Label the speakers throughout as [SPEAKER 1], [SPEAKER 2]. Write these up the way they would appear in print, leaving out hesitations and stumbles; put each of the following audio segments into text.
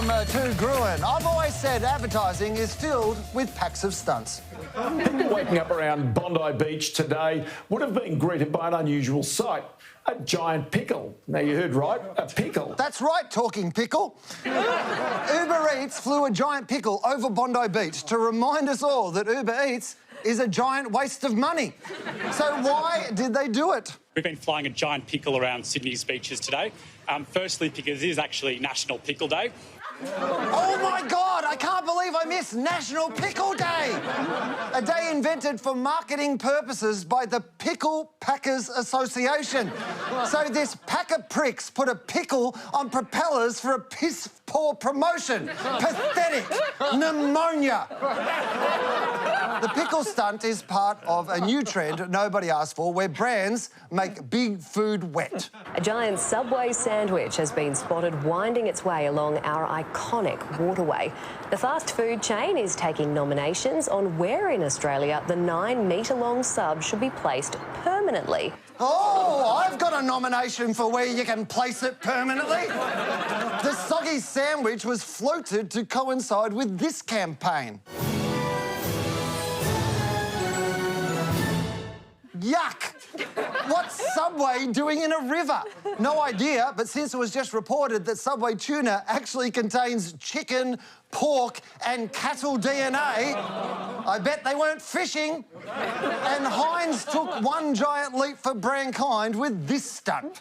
[SPEAKER 1] to Gruen. I've always said advertising is filled with packs of stunts.
[SPEAKER 2] People waking up around Bondi Beach today would have been greeted by an unusual sight. A giant pickle. Now, you heard right, a pickle.
[SPEAKER 1] That's right, talking pickle. Uber Eats flew a giant pickle over Bondi Beach to remind us all that Uber Eats is a giant waste of money. So why did they do it?
[SPEAKER 3] We've been flying a giant pickle around Sydney's beaches today. Firstly, because it is actually National Pickle Day.
[SPEAKER 1] Oh my God, I can't believe I missed National Pickle Day! A day invented for marketing purposes by the Pickle Packers Association. So this pack of pricks put a pickle on propellers for a piss-poor promotion. Pathetic. Pneumonia. The pickle stunt is part of a new trend nobody asked for, where brands make big food wet.
[SPEAKER 4] A giant Subway sandwich has been spotted winding its way along our iconic waterway. The fast food chain is taking nominations on where in Australia the 9-metre-long sub should be placed permanently.
[SPEAKER 1] Oh, I've got a nomination for where you can place it permanently. The soggy sandwich was floated to coincide with this campaign. Yuck! What's Subway doing in a river? No idea, but since it was just reported that Subway tuna actually contains chicken, pork and cattle DNA, I bet they weren't fishing. And Heinz took one giant leap for brandkind with this stunt.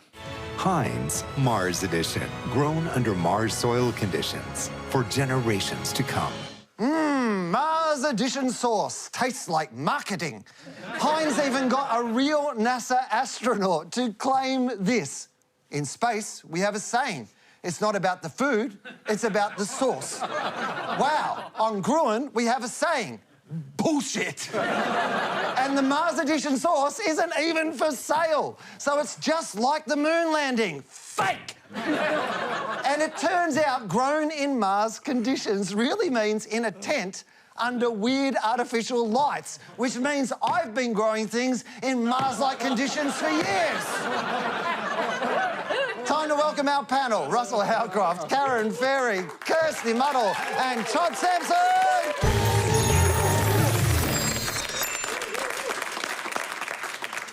[SPEAKER 5] Heinz Mars Edition, grown under Mars soil conditions for generations to come.
[SPEAKER 1] Mars Edition sauce. Tastes like marketing. Heinz even got a real NASA astronaut to claim this. In space, we have a saying. It's not about the food, it's about the sauce. Wow, on Gruen, we have a saying. Bullshit. And the Mars Edition sauce isn't even for sale. So it's just like the moon landing. Fake! And it turns out grown in Mars conditions really means in a tent under weird artificial lights, which means I've been growing things in Mars-like conditions for years. Time to welcome our panel. Russell Howcroft, Karen Ferry, Kirsty Muddle and Todd Sampson.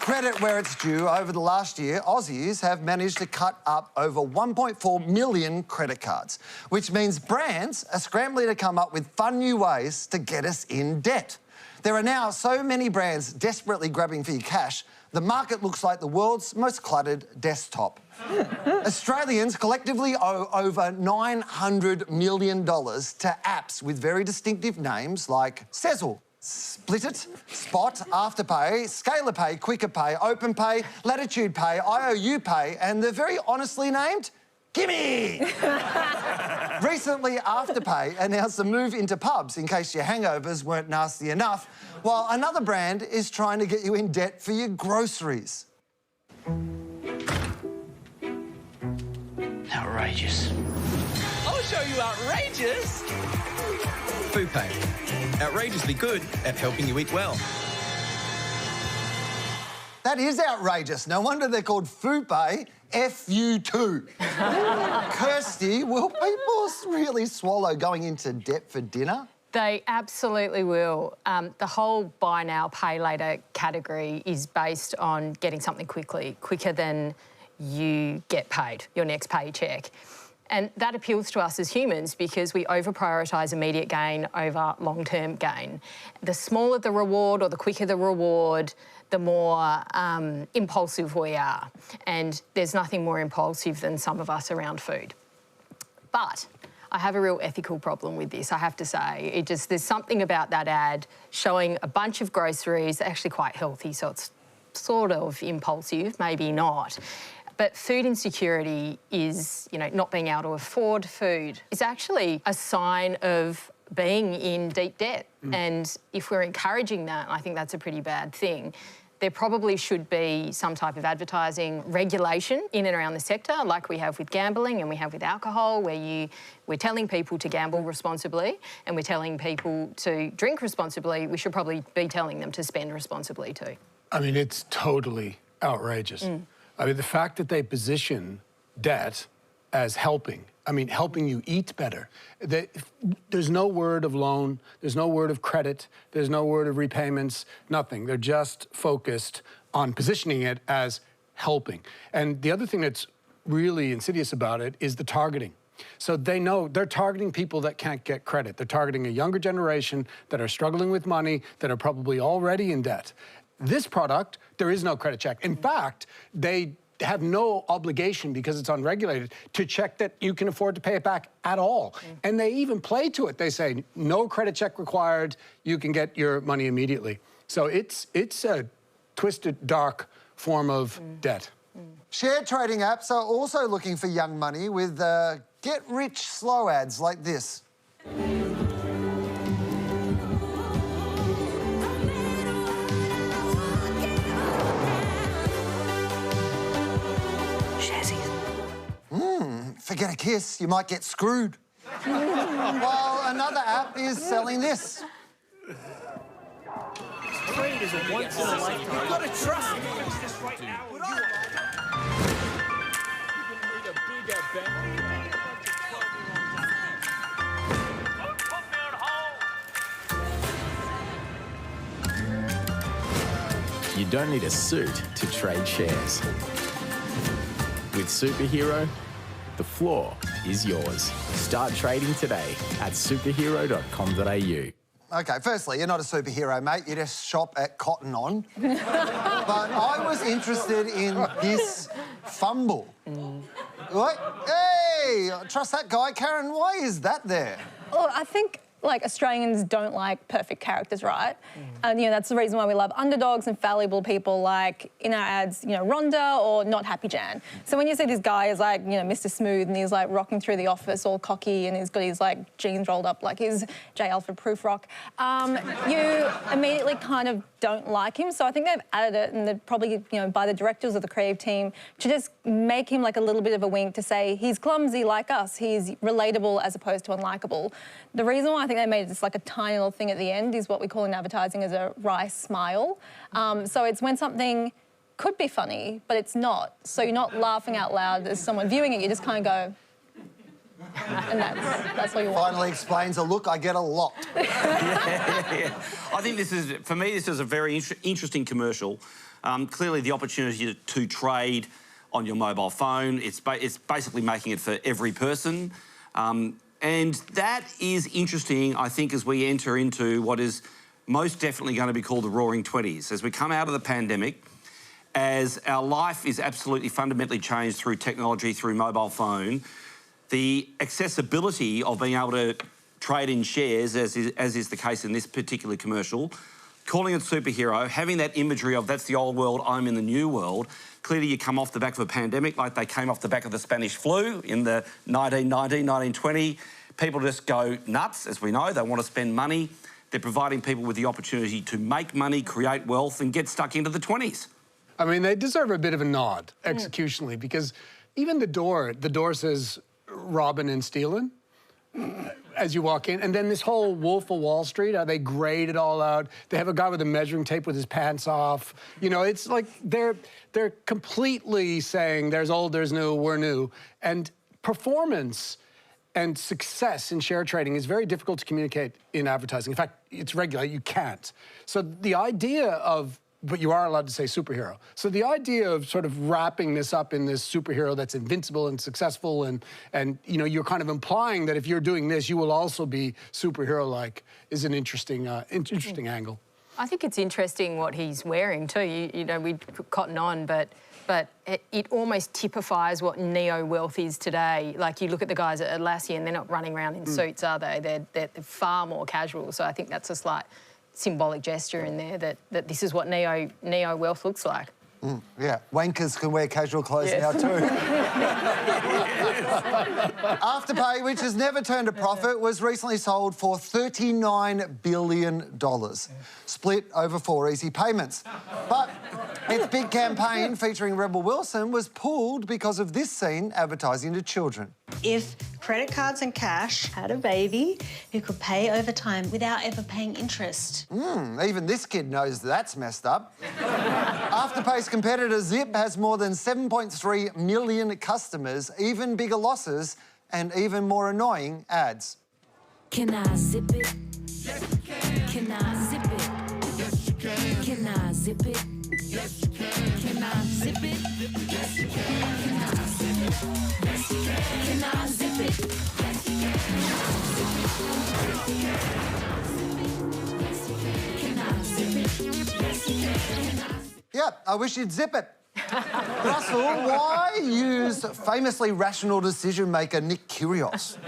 [SPEAKER 1] Credit where it's due, over the last year, Aussies have managed to cut up over 1.4 million credit cards, which means brands are scrambling to come up with fun new ways to get us in debt. There are now so many brands desperately grabbing for your cash, the market looks like the world's most cluttered desktop. Australians collectively owe over $900 million to apps with very distinctive names like Sezzle, Split It, Spot, Afterpay, Scalar Pay, Quicker Pay, Open Pay, Latitude Pay, IOU Pay, and the very honestly named Gimme! Recently, Afterpay announced a move into pubs in case your hangovers weren't nasty enough, while another brand is trying to get you in debt for your groceries.
[SPEAKER 6] Outrageous.
[SPEAKER 7] I'll show you outrageous.
[SPEAKER 6] FoodPay. Outrageously good at helping you eat well.
[SPEAKER 1] That is outrageous. No wonder they're called FoodPay, F-U-2. Kirsty, will people really swallow going into debt for dinner?
[SPEAKER 8] They absolutely will. The whole buy now, pay later category is based on getting something quickly, quicker than you get paid, your next paycheck. And that appeals to us as humans because we over-prioritise immediate gain over long-term gain. The smaller the reward or the quicker the reward, the more impulsive we are. And there's nothing more impulsive than some of us around food. But I have a real ethical problem with this, I have to say. There's something about that ad showing a bunch of groceries, actually quite healthy, so it's sort of impulsive, maybe not. But food insecurity is, not being able to afford food. It's actually a sign of being in deep debt. And if we're encouraging that, I think that's a pretty bad thing. There probably should be some type of advertising regulation in and around the sector, like we have with gambling and we have with alcohol, where we're telling people to gamble responsibly and we're telling people to drink responsibly. We should probably be telling them to spend responsibly too.
[SPEAKER 9] I mean, it's totally outrageous. I mean, the fact that they position debt as helping I mean, helping you eat better. There's no word of loan, there's no word of credit, there's no word of repayments, nothing. They're just focused on positioning it as helping. And the other thing that's really insidious about it is the targeting. So they know they're targeting people that can't get credit. They're targeting a younger generation that are struggling with money, that are probably already in debt. This product, there is no credit check. In fact, they have no obligation, because it's unregulated, to check that you can afford to pay it back at all. And they even play to it. They say, no credit check required, you can get your money immediately. So it's a twisted, dark form of debt.
[SPEAKER 1] Share trading apps are also looking for young money with get-rich-slow ads like this. Forget a kiss, you might get screwed. While another app is selling this.
[SPEAKER 7] Trade is a once-in-a-lifetime. You've got to trust me. This right now.
[SPEAKER 10] You don't need a suit to trade shares. With Superhero, the floor is yours. Start trading today at superhero.com.au.
[SPEAKER 1] OK, firstly, you're not a superhero, mate. You just shop at Cotton On. But I was interested in this fumble. What? Hey, trust that guy. Karen, why is that there?
[SPEAKER 11] Well, I think, like, Australians don't like perfect characters, right? And, you know, that's the reason why we love underdogs and fallible people like, in our ads, you know, Rhonda or Not Happy Jan. So when you see this guy is like, you know, Mr. Smooth, and he's like rocking through the office all cocky, and he's got his like jeans rolled up like his J. Alfred Proof rock, you immediately kind of don't like him. So I think they've added it, and they're probably, you know, by the directors of the creative team, to just make him like a little bit of a wink to say he's clumsy like us, he's relatable as opposed to unlikable. The reason why I think they made this like a tiny little thing at the end is what we call in advertising as a wry smile. So it's when something could be funny, but it's not. So you're not laughing out loud as someone viewing it, you just kind of go, and that's what you want.
[SPEAKER 1] Finally explains a look I get a lot.
[SPEAKER 12] I think this is, for me, this is a very interesting commercial. Clearly the opportunity to trade on your mobile phone, it's basically making it for every person. And that is interesting, I think, as we enter into what is most definitely going to be called the Roaring 20s. As we come out of the pandemic, as our life is absolutely fundamentally changed through technology, through mobile phone, the accessibility of being able to trade in shares, as is the case in this particular commercial, calling it Superhero, having that imagery of that's the old world, I'm in the new world. Clearly you come off the back of a pandemic like they came off the back of the Spanish flu in the 1919, 1920. People just go nuts, as we know. They want to spend money. They're providing people with the opportunity to make money, create wealth, and get stuck into the 20s.
[SPEAKER 9] I mean, they deserve a bit of a nod executionally, because even the door says robbing and stealing as you walk in. And then this whole Wolf of Wall Street, how they grade it all out. They have a guy with a measuring tape with his pants off. You know, it's like they're completely saying there's old, there's new, we're new. And performance and success in share trading is very difficult to communicate in advertising. In fact, it's regulated, you can't. So the idea of, but you are allowed to say superhero. So the idea of sort of wrapping this up in this superhero that's invincible and successful, and you know, you're kind of implying that if you're doing this, you will also be superhero-like, is an interesting angle.
[SPEAKER 8] I think it's interesting what he's wearing too. You know, we put Cotton On, but it almost typifies what neo-wealth is today. Like, you look at the guys at Atlassian, they're not running around in suits, are they? They're far more casual. So I think that's a slight symbolic gesture in there that this is what neo-wealth looks like.
[SPEAKER 1] Yeah, wankers can wear casual clothes now too. Afterpay, which has never turned a profit, was recently sold for $39 billion, split over 4 easy payments. But its big campaign featuring Rebel Wilson was pulled because of this scene advertising to children.
[SPEAKER 13] If credit cards and cash had a baby who could pay over time without ever paying interest.
[SPEAKER 1] Even this kid knows that's messed up. Afterpay's competitor Zip has more than 7.3 million customers, even bigger losses, and even more annoying ads.
[SPEAKER 14] Can I zip it? Yes, you can. Can I zip it? Yes, you can. Can I zip it? Yes, you can. Can I zip it? Yes, you can. Can I zip it? Yes, you can. Can I zip it? Yes, you can. Can I zip it? Yes, you can.
[SPEAKER 1] Yep, I wish you'd zip it. Russell, why use famously rational decision maker Nick Kyrgios?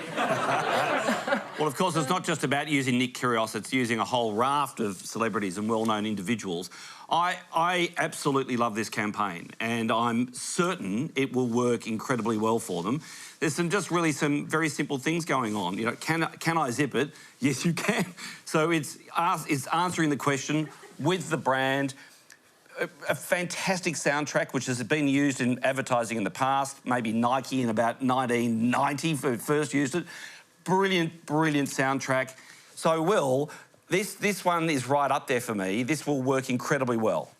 [SPEAKER 12] Well, of course, it's not just about using Nick Kyrgios, it's using a whole raft of celebrities and well-known individuals. I absolutely love this campaign, and I'm certain it will work incredibly well for them. There's some very simple things going on. You know, can I zip it? Yes, you can. So it's answering the question with the brand. A fantastic soundtrack, which has been used in advertising in the past, maybe Nike in about 1990 first used it. Brilliant, brilliant soundtrack. So, Will, this one is right up there for me. This will work incredibly well.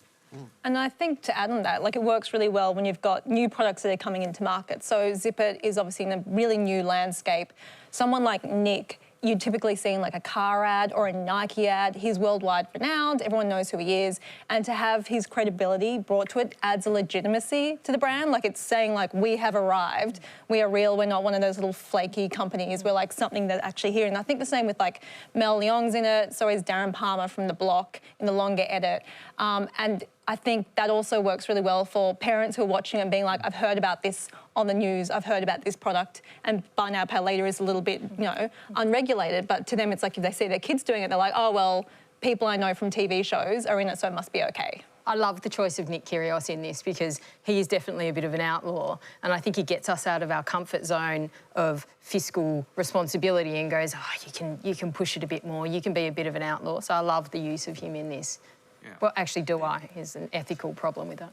[SPEAKER 11] And I think to add on that, like, it works really well when you've got new products that are coming into market. So Zip It is obviously in a really new landscape. Someone like Nick, you'd typically see in like a car ad or a Nike ad. He's worldwide renowned, everyone knows who he is. And to have his credibility brought to it adds a legitimacy to the brand. Like, it's saying, like, we have arrived, we are real, we're not one of those little flaky companies, we're like something that's actually here. And I think the same with like Mel Leong's in it, so is Darren Palmer from The Block in the longer edit. And I think that also works really well for parents who are watching and being like, I've heard about this on the news, I've heard about this product, and buy now, pay later is a little bit, you know, unregulated, but to them it's like if they see their kids doing it, they're like, oh, well, people I know from TV shows are in it, so it must be okay.
[SPEAKER 8] I love the choice of Nick Kyrgios in this because he is definitely a bit of an outlaw, and I think he gets us out of our comfort zone of fiscal responsibility and goes, oh, you can push it a bit more, you can be a bit of an outlaw. So I love the use of him in this. Yeah. Well, actually, do I? There's an ethical problem with that.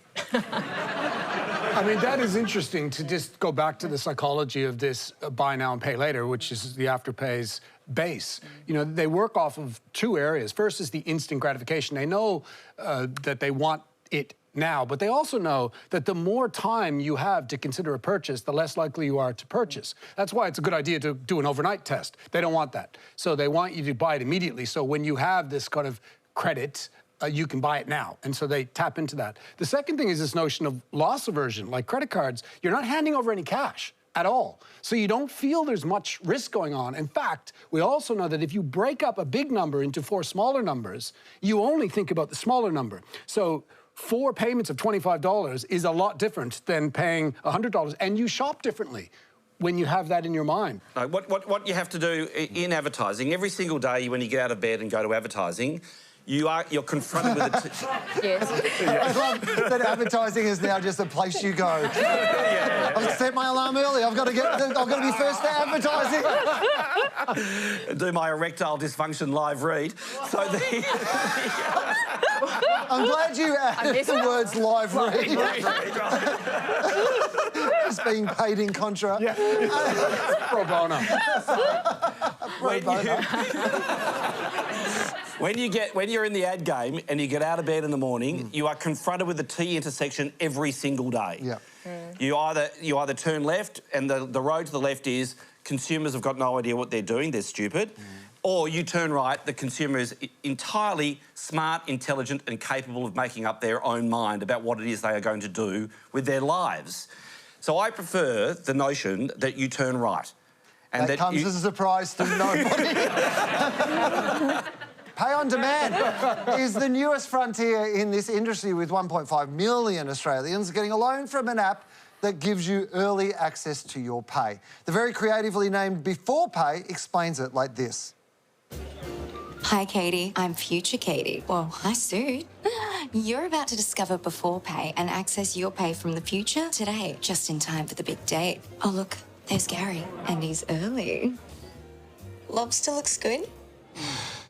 [SPEAKER 9] I mean, that is interesting to just go back to the psychology of this buy now and pay later, which is the Afterpay's base. You know, they work off of two areas. First is the instant gratification. They know that they want it now, but they also know that the more time you have to consider a purchase, the less likely you are to purchase. That's why it's a good idea to do an overnight test. They don't want that. So they want you to buy it immediately. So when you have this kind of credit, you can buy it now. And so they tap into that. The second thing is this notion of loss aversion. Like credit cards, you're not handing over any cash at all. So you don't feel there's much risk going on. In fact, we also know that if you break up a big number into 4 smaller numbers, you only think about the smaller number. So 4 payments of $25 is a lot different than paying $100, and you shop differently when you have that in your mind.
[SPEAKER 12] No, what you have to do in advertising, every single day when you get out of bed and go to advertising, you're confronted with
[SPEAKER 8] Yes.
[SPEAKER 1] I love that advertising is now just a place you go. I've set my alarm early. I've got to be first to advertising.
[SPEAKER 12] Do my erectile dysfunction live read. So
[SPEAKER 1] I'm glad you added the words live read. Just being paid in contra.
[SPEAKER 9] Yeah. Pro bono.
[SPEAKER 1] Pro bono.
[SPEAKER 12] When you're in the ad game and you get out of bed in the morning, you are confronted with the T intersection every single day.
[SPEAKER 1] Yeah.
[SPEAKER 12] You either turn left, and the road to the left is consumers have got no idea what they're doing, they're stupid, or you turn right, the consumer is entirely smart, intelligent and capable of making up their own mind about what it is they are going to do with their lives. So I prefer the notion that you turn right. And
[SPEAKER 1] that comes as a surprise to nobody. Pay on demand is the newest frontier in this industry, with 1.5 million Australians getting a loan from an app that gives you early access to your pay. The very creatively named Before Pay explains it like this.
[SPEAKER 15] Hi, Katie. I'm future Katie. Well, hi, Sue. You're about to discover Before Pay and access your pay from the future today, just in time for the big date. Oh, look, there's Gary, and he's early. Lobster looks good.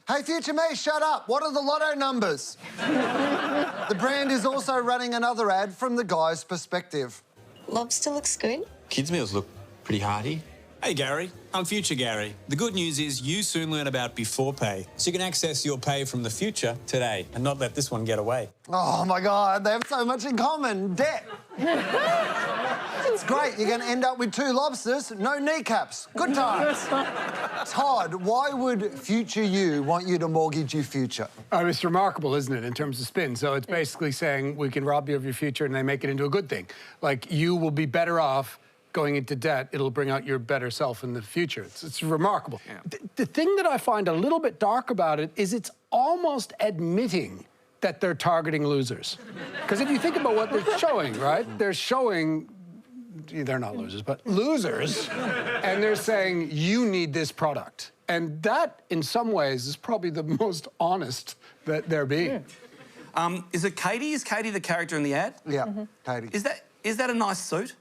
[SPEAKER 1] Hey, future me, shut up. What are the lotto numbers? The brand is also running another ad from the guy's perspective.
[SPEAKER 15] Lobster looks good.
[SPEAKER 16] Kids' meals look pretty hearty.
[SPEAKER 17] Hey, Gary. I'm future Gary. The good news is you soon learn about Before Pay, so you can access your pay from the future today and not let this one get away.
[SPEAKER 1] Oh, my God, they have so much in common. Debt. That's great. You're going to end up with 2 lobsters, no kneecaps. Good times. Todd, why would future you want you to mortgage your future?
[SPEAKER 9] Oh, it's remarkable, isn't it, in terms of spin? So it's basically saying we can rob you of your future and they make it into a good thing. Like, you will be better off going into debt. It'll bring out your better self in the future. It's remarkable. Yeah. The thing that I find a little bit dark about it is it's almost admitting that they're targeting losers. Because if you think about what they're showing, right? They're showing, they're not losers, but losers, and they're saying, you need this product. And that, in some ways, is probably the most honest that they're being.
[SPEAKER 12] Is it Katie? Is Katie the character in the ad?
[SPEAKER 1] Yeah, Katie.
[SPEAKER 12] Is that a nice suit?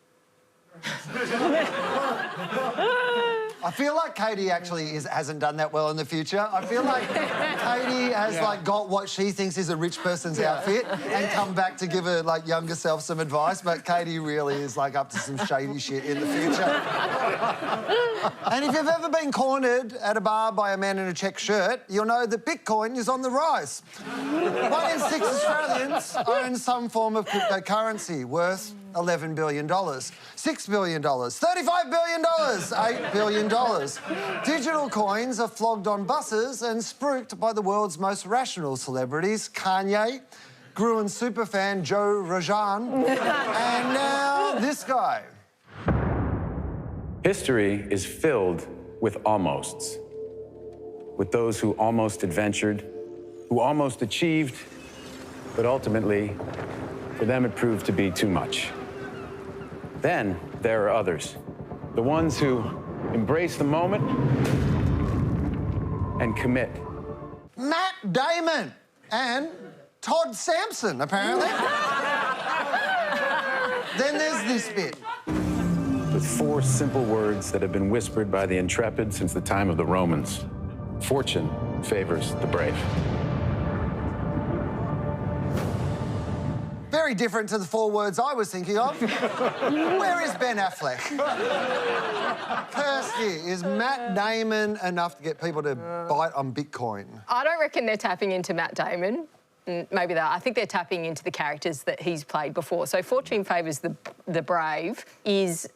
[SPEAKER 1] I feel like Katie actually hasn't done that well in the future. I feel like Katie has like got what she thinks is a rich person's outfit and come back to give her like younger self some advice, but Katie really is like up to some shady shit in the future. And if you've ever been cornered at a bar by a man in a check shirt, you'll know that Bitcoin is on the rise. 1 in 6 Australians own some form of cryptocurrency worth $11 billion, $6 billion, $35 billion, $8 billion. Digital coins are flogged on buses and spruiked by the world's most rational celebrities, Kanye, Gruen superfan Joe Rogan, and now this guy.
[SPEAKER 18] History is filled with almosts, with those who almost adventured, who almost achieved, but ultimately, for them it proved to be too much. Then there are others, the ones who embrace the moment and commit.
[SPEAKER 1] Matt Damon and Todd Sampson, apparently. Then there's this bit.
[SPEAKER 18] With 4 simple words that have been whispered by the intrepid since the time of the Romans. Fortune favors the brave.
[SPEAKER 1] Very different to the 4 words I was thinking of. Where is Ben Affleck? Kirsty, is Matt Damon enough to get people to bite on Bitcoin?
[SPEAKER 8] I don't reckon they're tapping into Matt Damon. Maybe I think they're tapping into the characters that he's played before. So Fortune Favours the Brave is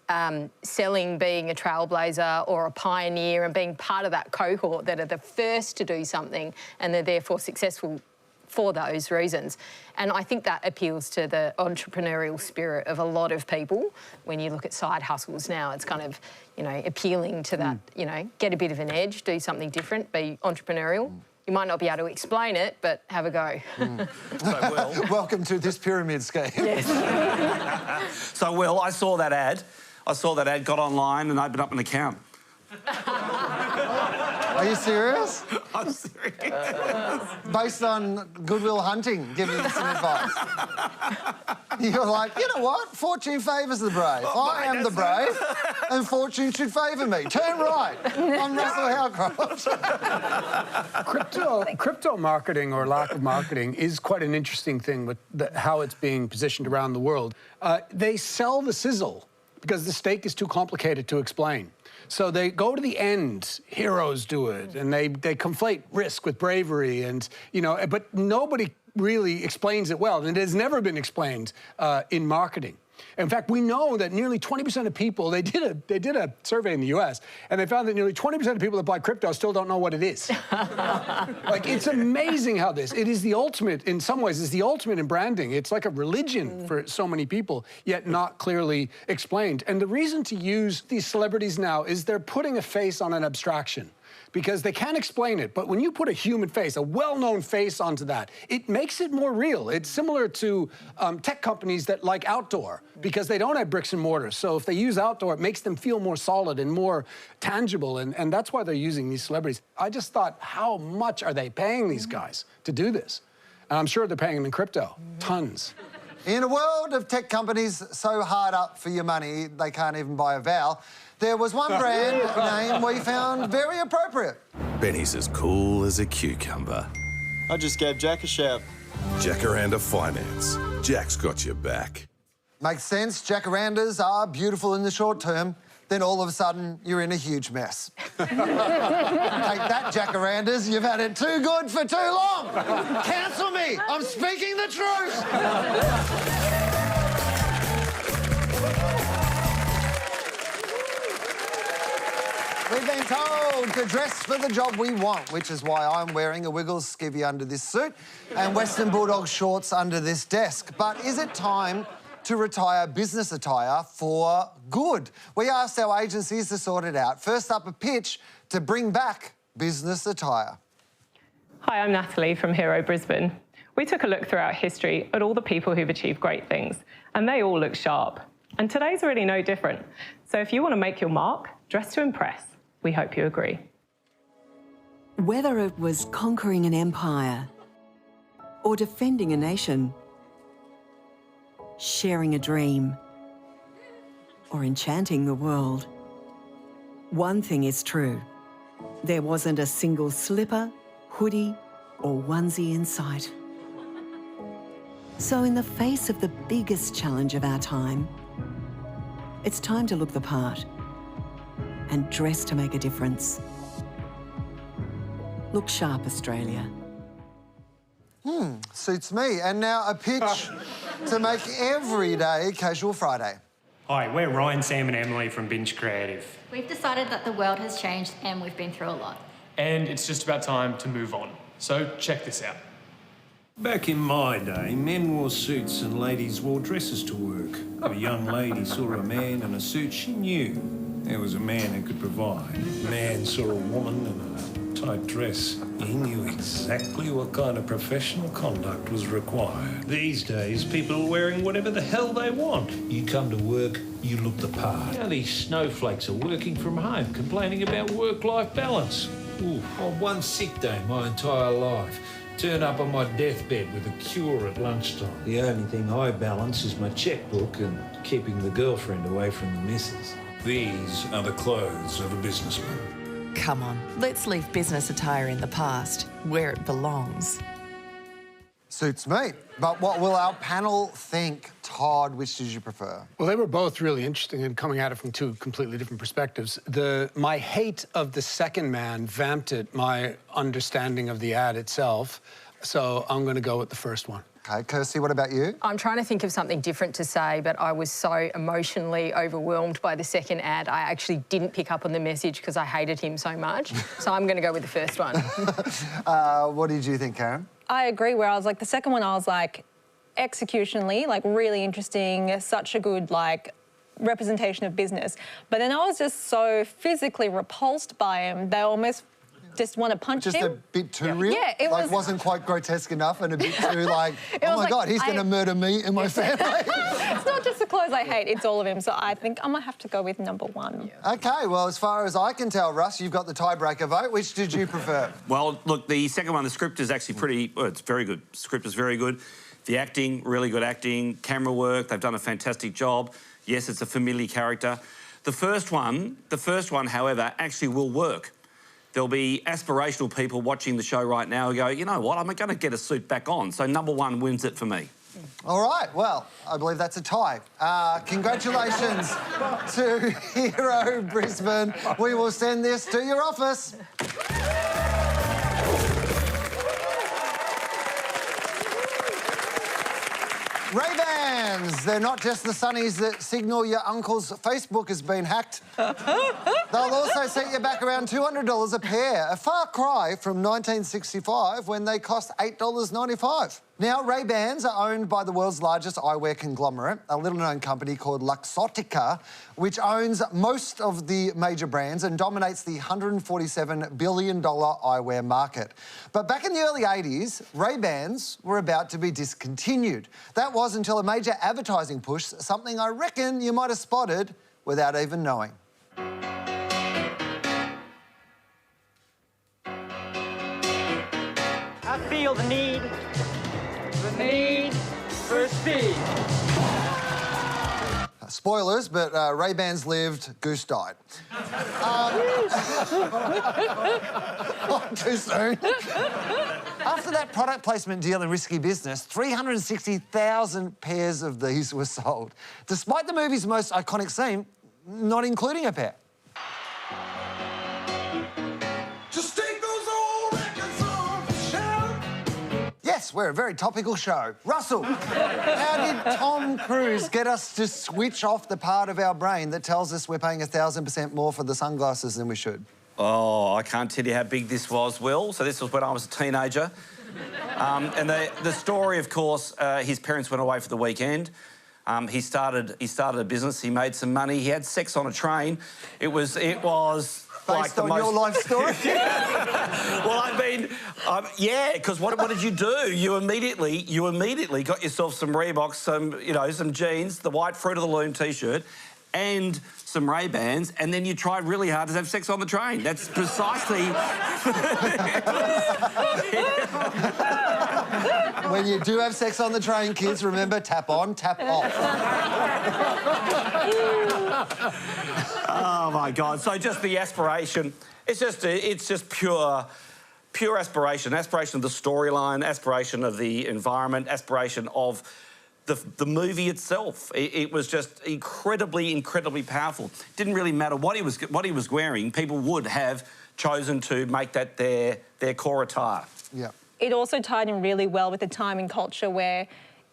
[SPEAKER 8] selling being a trailblazer or a pioneer and being part of that cohort that are the first to do something and they're therefore successful for those reasons. And I think that appeals to the entrepreneurial spirit of a lot of people. When you look at side hustles now, it's kind of, you know, appealing to that, you know, get a bit of an edge, do something different, be entrepreneurial. You might not be able to explain it, but have a go.
[SPEAKER 12] So, Will...
[SPEAKER 1] Welcome to this pyramid scheme.
[SPEAKER 8] Yes.
[SPEAKER 12] So, Will, I saw that ad, got online and opened up an account.
[SPEAKER 1] Are you serious?
[SPEAKER 12] I'm serious.
[SPEAKER 1] Based on Goodwill Hunting, giving you some advice. You're like, you know what? Fortune favours the brave. I am the brave, and fortune should favour me. Turn right. I'm Russell Howcroft.
[SPEAKER 9] Crypto marketing or lack of marketing is quite an interesting thing with how it's being positioned around the world. They sell the sizzle because the steak is too complicated to explain. So they go to the end, heroes do it, and they conflate risk with bravery, and, you know, but nobody really explains it well, and it has never been explained in marketing. In fact, we know that nearly 20% of people, they did a survey in the US, and they found that nearly 20% of people that buy crypto still don't know what it is. Like, it's amazing how it is the ultimate, in some ways, it's the ultimate in branding. It's like a religion for so many people, yet not clearly explained. And the reason to use these celebrities now is they're putting a face on an abstraction, because they can't explain it. But when you put a human face, a well-known face onto that, it makes it more real. It's similar to tech companies that like outdoor, because they don't have bricks and mortar. So if they use outdoor, it makes them feel more solid and more tangible. And that's why they're using these celebrities. I just thought, how much are they paying these guys to do this? And I'm sure they're paying them in crypto, tons.
[SPEAKER 1] In a world of tech companies so hard up for your money, they can't even buy a vowel, there was one brand name we found very appropriate.
[SPEAKER 19] Benny's as cool as a cucumber.
[SPEAKER 20] I just gave Jack a shout.
[SPEAKER 19] Jacaranda Finance. Jack's got your back.
[SPEAKER 1] Makes sense. Jacarandas are beautiful in the short term. Then all of a sudden, you're in a huge mess. Take that, Jacarandas. You've had it too good for too long. Cancel me. I'm speaking the truth. We've been told to dress for the job we want, which is why I'm wearing a Wiggles skivvy under this suit and Western Bulldog shorts under this desk. But is it time to retire business attire for good? We asked our agencies to sort it out. First up, a pitch to bring back business attire.
[SPEAKER 21] Hi, I'm Natalie from Hero Brisbane. We took a look throughout history at all the people who've achieved great things, and they all look sharp. And today's really no different. So if you want to make your mark, dress to impress. We hope you agree.
[SPEAKER 22] Whether it was conquering an empire or defending a nation, sharing a dream or enchanting the world, one thing is true. There wasn't a single slipper, hoodie or onesie in sight. So in the face of the biggest challenge of our time, it's time to look the part and dress to make a difference. Look sharp, Australia.
[SPEAKER 1] Suits me. And now a pitch to make every day Casual Friday.
[SPEAKER 23] Hi, we're Ryan, Sam and Emily from Binge Creative.
[SPEAKER 24] We've decided that the world has changed and we've been through a lot.
[SPEAKER 23] And it's just about time to move on. So check this out.
[SPEAKER 25] Back in my day, men wore suits and ladies wore dresses to work. If a young lady saw a man in a suit, she knew there was a man who could provide. A man saw a woman in a tight dress. He knew exactly what kind of professional conduct was required. These days, people are wearing whatever the hell they want. You come to work, you look the part. Now these snowflakes are working from home, complaining about work-life balance. Ooh, on one sick day my entire life. Turn up on my deathbed with a cure at lunchtime. The only thing I balance is my checkbook and keeping the girlfriend away from the missus. These are the clothes of a businessman.
[SPEAKER 26] Come on, let's leave business attire in the past, where it belongs.
[SPEAKER 1] Suits me. But what will our panel think? Todd, which did you prefer?
[SPEAKER 9] Well, they were both really interesting and coming at it from two completely different perspectives. My hate of the second man vamped it, my understanding of the ad itself. So I'm going to go with the first one.
[SPEAKER 1] Okay, Kirsty, what about you?
[SPEAKER 8] I'm trying to think of something different to say, but I was so emotionally overwhelmed by the second ad, I actually didn't pick up on the message because I hated him so much. So I'm going to go with the first one.
[SPEAKER 1] What did you think, Karen?
[SPEAKER 11] I agree, where I was like, the second one, I was like, executionally, like, really interesting, such a good, like, representation of business. But then I was just so physically repulsed by him, they almost just want to punch him.
[SPEAKER 1] Just a bit too real?
[SPEAKER 11] Yeah, it
[SPEAKER 1] like,
[SPEAKER 11] was...
[SPEAKER 1] wasn't quite grotesque enough and a bit too, like, oh, my
[SPEAKER 11] like,
[SPEAKER 1] God, he's going to murder me and my family.
[SPEAKER 11] It's not just the clothes I hate, it's all of him. So I think I might have to go with number one.
[SPEAKER 1] OK, well, as far as I can tell, Russ, you've got the tiebreaker vote. Which did you prefer?
[SPEAKER 12] Well, look, the second one, the script is actually pretty... Well, it's very good. The script is very good. The acting, really good acting. Camera work, they've done a fantastic job. Yes, it's a familiar character. The first one, however, actually will work. There'll be aspirational people watching the show right now who go, you know what, I'm going to get a suit back on. So number one wins it for me.
[SPEAKER 1] All right, well, I believe that's a tie. Congratulations to Hero Brisbane. We will send this to your office. Ray-Bans, they're not just the sunnies that signal your uncle's Facebook has been hacked. They'll also set you back around $200 a pair, a far cry from 1965 when they cost $8.95. Now, Ray-Bans are owned by the world's largest eyewear conglomerate, a little-known company called Luxottica, which owns most of the major brands and dominates the $147 billion eyewear market. But back in the early 80s, Ray-Bans were about to be discontinued. That was until a major advertising push, something I reckon you might have spotted without even knowing.
[SPEAKER 7] I feel the need for speed.
[SPEAKER 1] Spoilers, but Ray-Bans lived, Goose died. Too soon. After that product placement deal in risky business, 360,000 pairs of these were sold, despite the movie's most iconic scene not including a pair. Yes, we're a very topical show. Russell, how did Tom Cruise get us to switch off the part of our brain that tells us we're paying 1,000% more for the sunglasses than we should?
[SPEAKER 12] Oh, I can't tell you how big this was, Will. So this was when I was a teenager. And the story, of course, his parents went away for the weekend. He started a business. He made some money. He had sex on a train. It was
[SPEAKER 1] based on your life story.
[SPEAKER 12] Well, I mean, yeah, because what did you do? You immediately got yourself some Reeboks, some jeans, the white Fruit of the Loom T-shirt, and some Ray-Bans, and then you tried really hard to have sex on the train. That's precisely...
[SPEAKER 1] When you do have sex on the train, kids, remember, tap on, tap off.
[SPEAKER 12] Oh, my God. So just the aspiration. It's just pure aspiration. Aspiration of the storyline, aspiration of the environment, aspiration of the movie itself. It was just incredibly powerful. Didn't really matter what he was wearing. People would have chosen to make that their core attire.
[SPEAKER 1] Yeah.
[SPEAKER 11] It also tied in really well with the time in culture where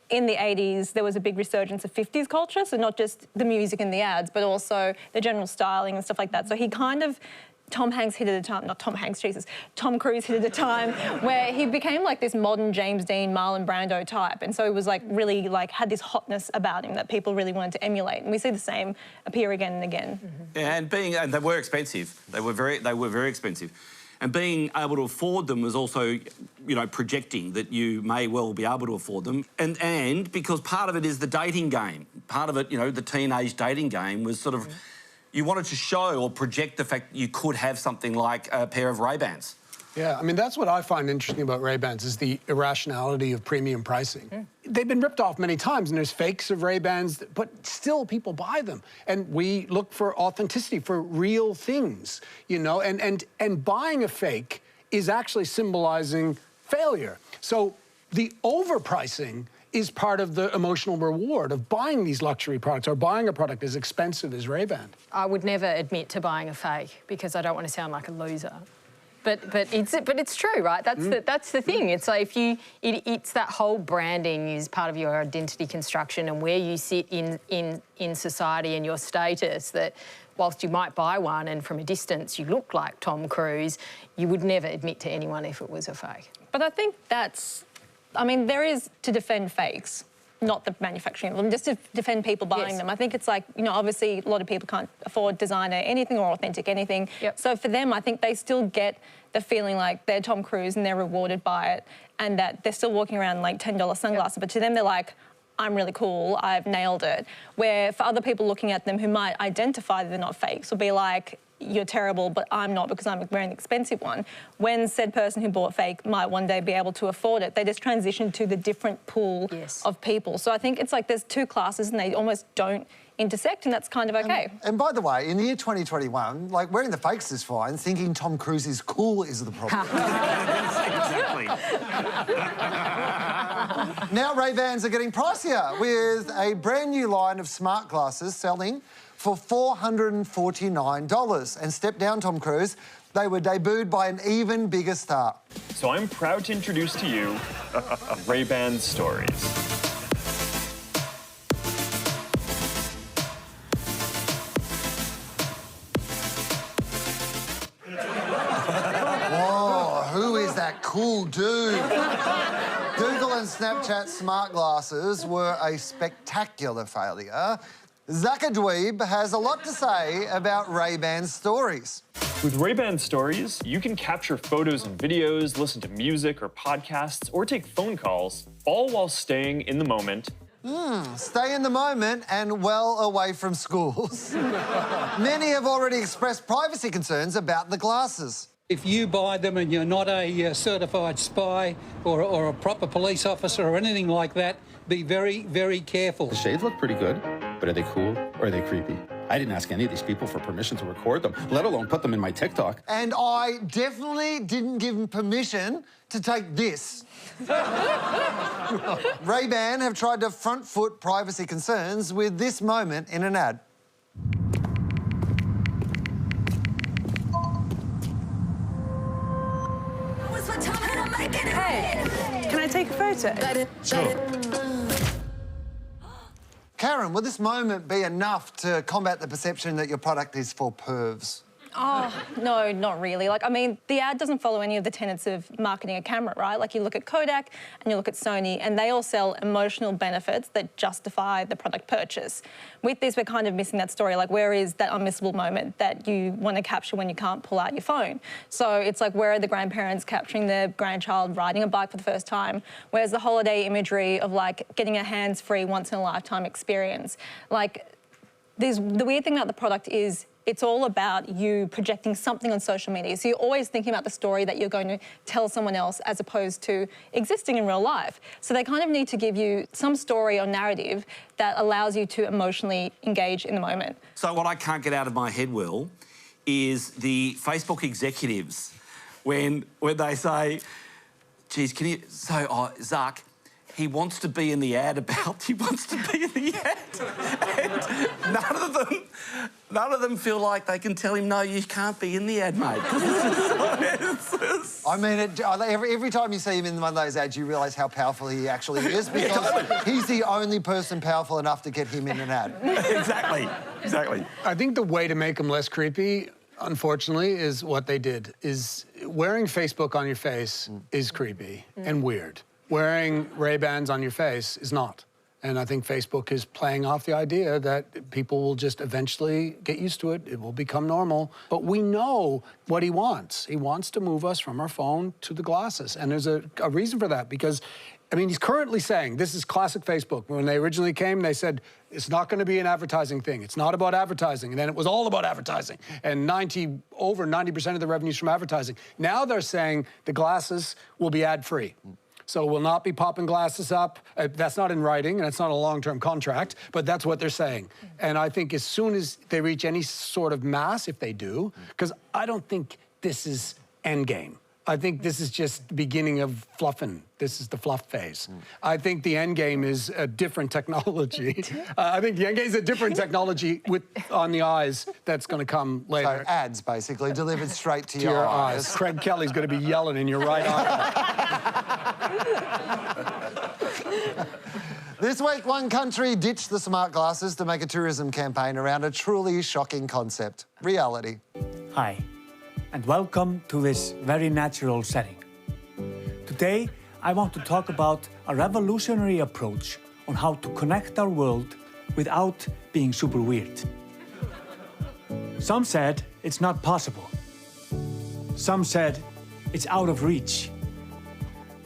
[SPEAKER 11] in the 80s there was a big resurgence of 50s culture, so not just the music and the ads, but also the general styling and stuff like that. So he kind of... Tom Cruise hit at a time where he became like this modern James Dean, Marlon Brando type. And so it was like really like had this hotness about him that people really wanted to emulate. And we see the same appear again and again.
[SPEAKER 12] Mm-hmm. Yeah, and they were expensive. They were very expensive. And being able to afford them was also, projecting that you may well be able to afford them. And because part of it is the dating game. Part of it, the teenage dating game was sort of... Mm-hmm. You wanted to show or project the fact that you could have something like a pair of Ray-Bans.
[SPEAKER 9] Yeah, I mean, that's what I find interesting about Ray-Bans is the irrationality of premium pricing. Mm. They've been ripped off many times, and there's fakes of Ray-Bans, but still people buy them. And we look for authenticity, for real things, and buying a fake is actually symbolizing failure. So the overpricing is part of the emotional reward of buying these luxury products or buying a product as expensive as Ray-Ban.
[SPEAKER 8] I would never admit to buying a fake because I don't want to sound like a loser. But it's true, right? That's the thing. It's like it's that whole branding is part of your identity construction and where you sit in society and your status. That whilst you might buy one and from a distance you look like Tom Cruise, you would never admit to anyone if it was a fake.
[SPEAKER 11] But I think there is to defend fakes, not the manufacturing of them, just to defend people buying them. I think it's like, obviously a lot of people can't afford designer anything or authentic anything. Yep. So for them, I think they still get the feeling like they're Tom Cruise and they're rewarded by it and that they're still walking around like $10 sunglasses. Yep. But to them, they're like, I'm really cool, I've nailed it. Where for other people looking at them who might identify that they're not fakes will be like, you're terrible, but I'm not because I'm wearing an expensive one. When said person who bought fake might one day be able to afford it, they just transition to the different pool of people. So I think it's like there's two classes and they almost don't intersect, and that's kind of okay.
[SPEAKER 1] And by the way, in the year 2021, like, wearing the fakes is fine. Thinking Tom Cruise is cool is the problem.
[SPEAKER 12] Exactly.
[SPEAKER 1] Now Ray-Bans are getting pricier with a brand new line of smart glasses selling for $449. And step down, Tom Cruise, they were debuted by an even bigger star.
[SPEAKER 2] So I'm proud to introduce to you Ray-Ban Stories.
[SPEAKER 1] Whoa, who is that cool dude? Google and Snapchat smart glasses were a spectacular failure. Zaka Dweeb has a lot to say about Ray-Ban Stories.
[SPEAKER 2] With Ray-Ban Stories, you can capture photos and videos, listen to music or podcasts, or take phone calls, all while staying in the moment.
[SPEAKER 1] Stay in the moment and well away from schools. Many have already expressed privacy concerns about the glasses.
[SPEAKER 3] If you buy them and you're not a certified spy or a proper police officer or anything like that, be very, very careful.
[SPEAKER 16] The shades look pretty good, but are they cool or are they creepy? I didn't ask any of these people for permission to record them, let alone put them in my TikTok.
[SPEAKER 1] And I definitely didn't give them permission to take this. Ray-Ban have tried to front foot privacy concerns with this moment in an ad.
[SPEAKER 4] Hey, can I take a photo?
[SPEAKER 1] Sure. Karen, will this moment be enough to combat the perception that your product is for pervs?
[SPEAKER 11] Oh, no, not really. Like, I mean, the ad doesn't follow any of the tenets of marketing a camera, right? Like, you look at Kodak and you look at Sony, and they all sell emotional benefits that justify the product purchase. With this, we're kind of missing that story. Like, where is that unmissable moment that you want to capture when you can't pull out your phone? So it's like, where are the grandparents capturing their grandchild riding a bike for the first time? Where's the holiday imagery of, like, getting a hands-free, once-in-a-lifetime experience? Like, the weird thing about the product is it's all about you projecting something on social media. So you're always thinking about the story that you're going to tell someone else as opposed to existing in real life. So they kind of need to give you some story or narrative that allows you to emotionally engage in the moment.
[SPEAKER 12] So what I can't get out of my head, Will, is the Facebook executives when they say, geez, can you... So, Zuck, he wants to be in the ad about... He wants to be in the ad. And none of them feel like they can tell him, no, you can't be in the ad, mate.
[SPEAKER 1] I mean, every time you see him in one of those ads, you realise how powerful he actually is, because he's the only person powerful enough to get him in an ad.
[SPEAKER 12] Exactly.
[SPEAKER 9] I think the way to make him less creepy, unfortunately, is what they did, is wearing Facebook on your face is creepy and weird. Wearing Ray-Bans on your face is not. And I think Facebook is playing off the idea that people will just eventually get used to it. It will become normal. But we know what he wants. He wants to move us from our phone to the glasses. And there's a reason for that, because, I mean, he's currently saying, this is classic Facebook. When they originally came, they said, it's not going to be an advertising thing. It's not about advertising. And then it was all about advertising. And over 90% of the revenue's from advertising. Now they're saying the glasses will be ad-free. So we'll not be popping glasses up. That's not in writing, and it's not a long-term contract, but that's what they're saying. And I think as soon as they reach any sort of mass, if they do, because I don't think this is endgame. I think this is just the beginning of fluffing. This is the fluff phase. I think the end game is a different technology. I think the end game is a different technology on the eyes that's going to come later.
[SPEAKER 1] So ads, basically, delivered straight to your eyes.
[SPEAKER 9] Craig Kelly's going to be yelling in your right eye.
[SPEAKER 1] This week, one country ditched the smart glasses to make a tourism campaign around a truly shocking concept: reality.
[SPEAKER 5] Hi, and welcome to this very natural setting. Today, I want to talk about a revolutionary approach on how to connect our world without being super weird. Some said it's not possible. Some said it's out of reach.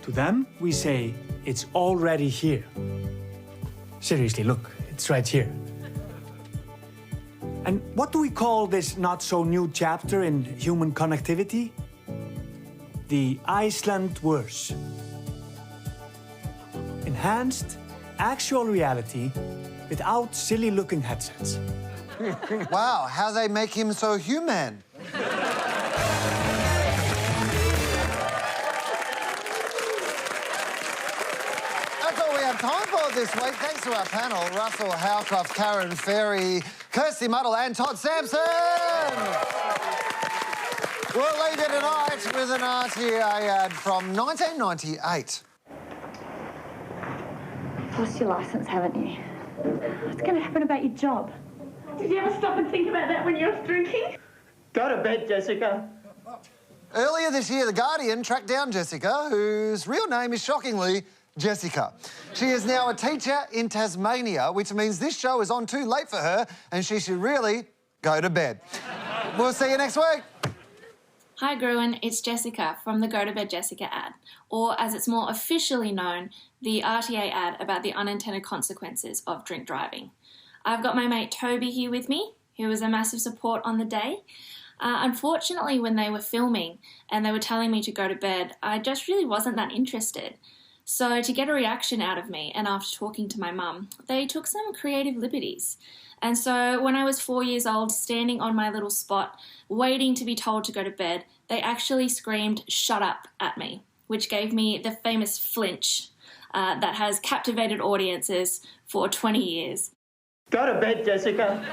[SPEAKER 5] To them, we say it's already here. Seriously, look, it's right here. And what do we call this not-so-new chapter in human connectivity? The Iceland verse. Enhanced, actual reality without silly-looking headsets.
[SPEAKER 1] Wow, how they make him so human. Time for this week. Thanks to our panel, Russell Howcroft, Karen Ferry, Kirsty Muddle and Todd Sampson. We'll leave you tonight with an RTA ad from 1998.
[SPEAKER 6] Lost your licence, haven't you? What's going to happen about your job? Did you ever stop and think about that when you were drinking?
[SPEAKER 7] Go to bed, Jessica.
[SPEAKER 1] Earlier this year, The Guardian tracked down Jessica, whose real name is shockingly Jessica. She is now a teacher in Tasmania, which means this show is on too late for her and she should really go to bed. We'll see you next week.
[SPEAKER 10] Hi Gruen, it's Jessica from the Go to Bed Jessica ad, or as it's more officially known, the RTA ad about the unintended consequences of drink driving. I've got my mate Toby here with me, who was a massive support on the day. Unfortunately, when they were filming and they were telling me to go to bed, I just really wasn't that interested. So to get a reaction out of me, and after talking to my mum, they took some creative liberties. And so when I was 4 years old, standing on my little spot, waiting to be told to go to bed, they actually screamed, "Shut up," at me, which gave me the famous flinch that has captivated audiences for 20 years.
[SPEAKER 7] Go to bed, Jessica.